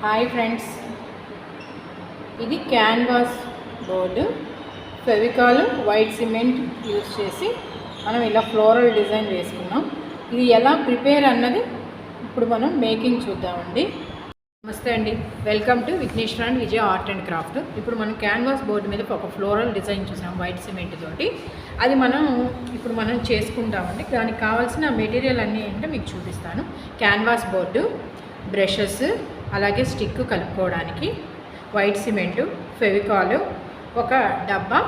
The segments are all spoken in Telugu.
హాయ్ ఫ్రెండ్స్, ఇది canvas board. Fevicol, white cement use చేసి మనం ఇలా ఫ్లోరల్ డిజైన్ వేసుకున్నాం. ఇది ఎలా ప్రిపేర్ అన్నది ఇప్పుడు మనం మేకింగ్ చూద్దామండి. నమస్తే అండి, welcome to Vighneshwara and Vijaya art and craft. ఇప్పుడు మనం క్యాన్వాస్ బోర్డు మీద ఒక ఫ్లోరల్ డిజైన్ చూసాం వైట్ సిమెంట్ తోటి. అది ఇప్పుడు మనం చేసుకుంటామండి. దానికి కావాల్సిన మెటీరియల్ అన్నీ ఏంటో మీకు చూపిస్తాను. క్యాన్వాస్ బోర్డు, బ్రషెస్, అలాగే స్టిక్ కలుపుకోవడానికి, వైట్ సిమెంటు, ఫెవికాల్, ఒక డబ్బా,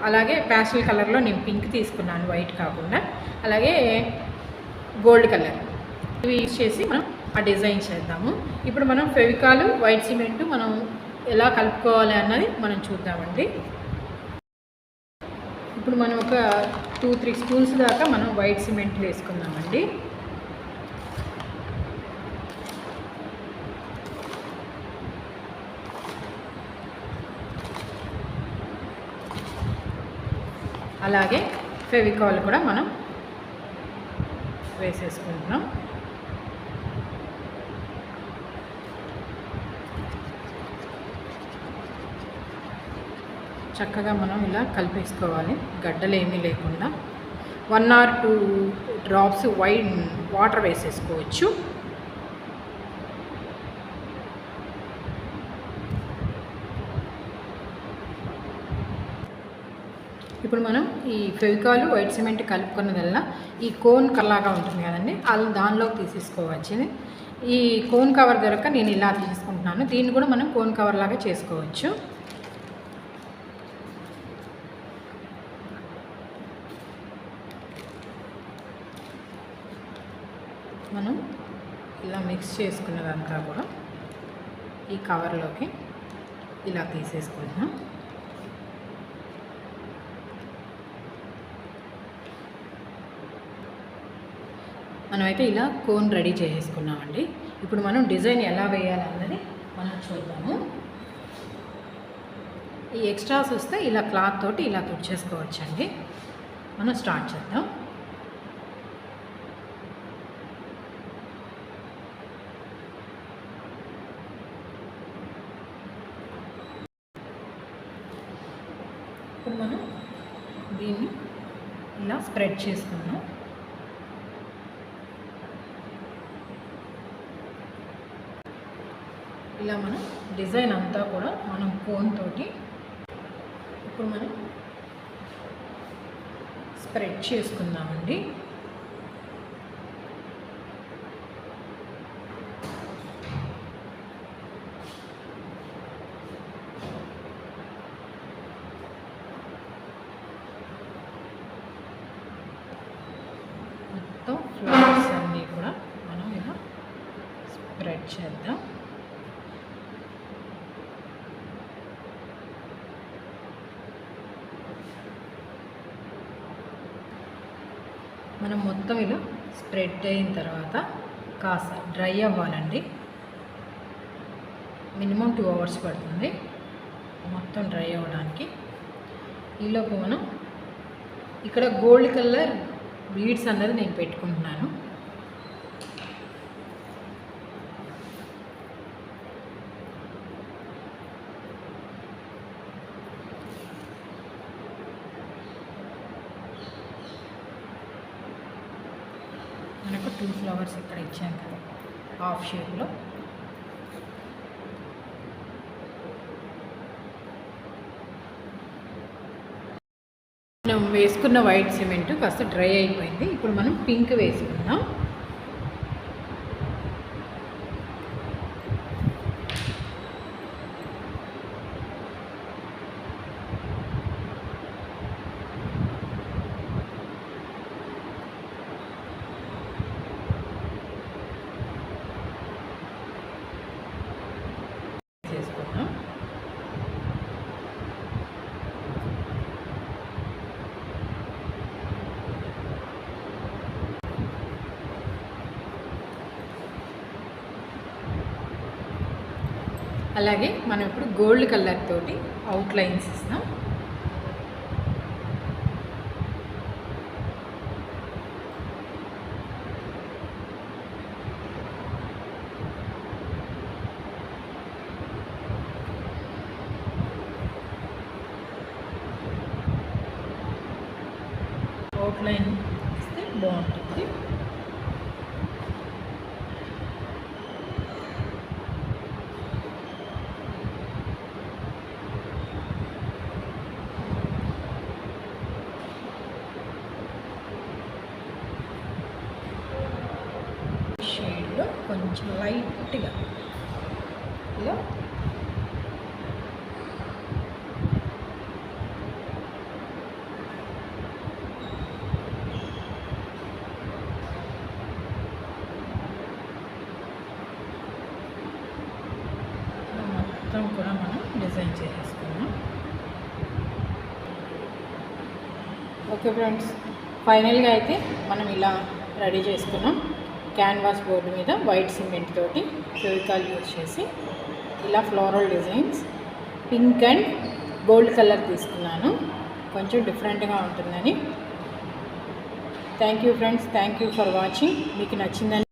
అలాగే ప్యాస్టల్ కలర్లో నేను పింక్ తీసుకున్నాను, వైట్ కాకుండా, అలాగే గోల్డ్ కలర్. ఇవి యూజ్ చేసి మనం ఆ డిజైన్ చేద్దాము. ఇప్పుడు మనం ఫెవికాల్, వైట్ సిమెంటు మనం ఎలా కలుపుకోవాలి అన్నది మనం చూద్దామండి. ఇప్పుడు మనం ఒక 2-3 స్పూన్స్ దాకా మనం వైట్ సిమెంట్ వేసుకుందామండి. అలాగే ఫెవికాల్ కూడా మనం వేసేసుకుంటున్నాం. చక్కగా మనం ఇలా కలిపేసుకోవాలి, గడ్డలు ఏమీ లేకుండా. 1 or 2 డ్రాప్స్ వాటర్ వేసేసుకోవచ్చు. ఇప్పుడు మనం ఈ ఫెవికాల్, వైట్ సిమెంట్ కలుపుకున్నదల్లా ఈ కోన్ కవర్లాగా ఉంటుంది కదండి, అలా దానిలోకి తీసేసుకోవచ్చు. ఈ కోన్ కవర్ దొరక నేను ఇలా తీసుకుంటున్నాను. దీన్ని కూడా మనం కోన్ కవర్ లాగా చేసుకోవచ్చు. మనం ఇలా మిక్స్ చేసుకున్నదంతా కూడా ఈ కవర్లోకి ఇలా తీసేసుకుంటున్నాం. మనమైతే ఇలా కోన్ రెడీ చేసుకున్నామండి. ఇప్పుడు మనం డిజైన్ ఎలా వేయాలన్నది మనం చూద్దాము. ఈ ఎక్స్ట్రాస్ వస్తే ఇలా క్లాత్ తోటి ఇలా తుడిచేసుకోవచ్చండి. మనం స్టార్ట్ చేద్దాం. ఇప్పుడు మనం దీన్ని ఇలా స్ప్రెడ్ చేసుకున్నాం. ఇలా మనం డిజైన్ అంతా కూడా మనం కోన్ తోటి ఇప్పుడు మనం స్ప్రెడ్ చేసుకుందామండి. మొత్తం ఫ్లవర్స్ అన్నీ కూడా మనం ఇలా స్ప్రెడ్ చేద్దాం. మనం మొత్తం ఇలా స్ప్రెడ్ అయిన తర్వాత కాస్త డ్రై అవ్వాలండి. మినిమం 2 hours పడుతుంది మొత్తం డ్రై అవ్వడానికి. ఈలోపు మనం ఇక్కడ గోల్డ్ కలర్ బీడ్స్ అన్నది నేను పెట్టుకుంటున్నాను. మనకు 2 flowers ఇక్కడ ఇచ్చాం కదా, హాఫ్ షేప్లో. మనం వేసుకున్న వైట్ సిమెంట్ కాస్త డ్రై అయిపోయింది. ఇప్పుడు మనం పింక్ వేసుకుందాం. అలాగే మనం ఇప్పుడు గోల్డ్ కలర్ తోటి అవుట్లైన్స్ ఇస్తాం. అవుట్లైన్ ఇస్తే బాగుంటుంది. షేడ్లో కొంచెం లైట్గా ఇలా మొత్తం కూడా మనం డిజైన్ చేసేసుకున్నాం. ఓకే ఫ్రెండ్స్, ఫైనల్గా అయితే మనం ఇలా రెడీ చేసుకున్నాం. క్యాన్వాస్ బోర్డు మీద వైట్ సిమెంట్ తోటి ఫెవికాల్ యూజ్ చేసి ఇలా floral designs pink and gold colour తీసుకున్నాను, కొంచెం డిఫరెంట్గా ఉంటుందని. Thank you friends, thank you for watching. మీకు నచ్చిందని